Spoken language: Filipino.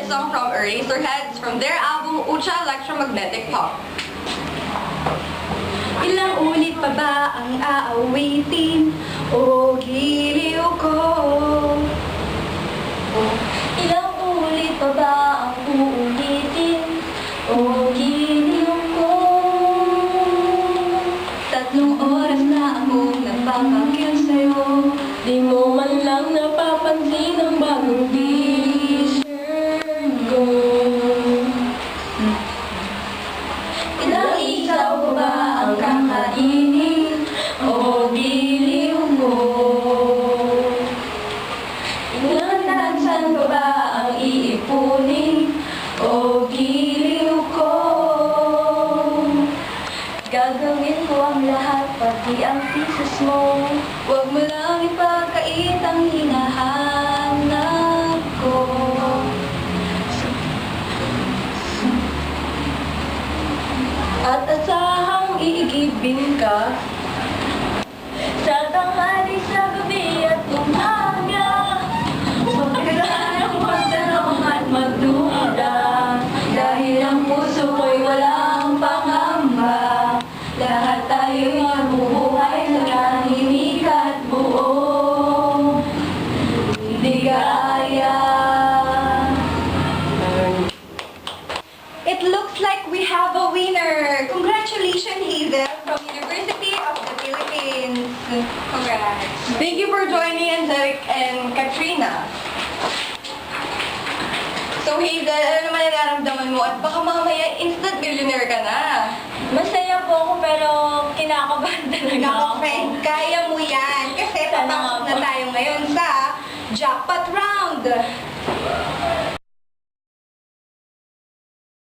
favorite song from Eraserheads from their album Ucha Electromagnetic Pop. Ilang ulit pa ba ang aawitin o giliw ko? Ilang ulit pa ba ang uulitin o giliw ko? 3 oras na akong nagpapakil sa'yo, di mo man lang napapansin ang bagong t-shirt ko. Ilang isaw pa ba ang kakainin o giliw ko? Ilang tansan pa ba ang iipunin o giliw ko? Gagawin ko ang lahat, pati ang pieces mo. Huwag mo lang ipagkait ang hinahanap ko. At asahang iigibin ka sa tanghali, sa gabi at umaga. Huwag ka sanang magtanong at magduda, dahil ang puso ko'y walang pangamba. Lahat tayo'y mabubuhay sa tahimik at buo, hindi gaya. It looks like we have a winner! Congratulations, Hazel, from University of the Philippines. Congrats. Thank you for joining Angelic and Katrina. So Hazel, ano naman yung nararamdaman mo? At baka mamaya instant millionaire ka na. Masaya po ako pero kinakabahan talaga ako. Okay, kaya mo yan. Kasi papasok na tayo ngayon sa jackpot round.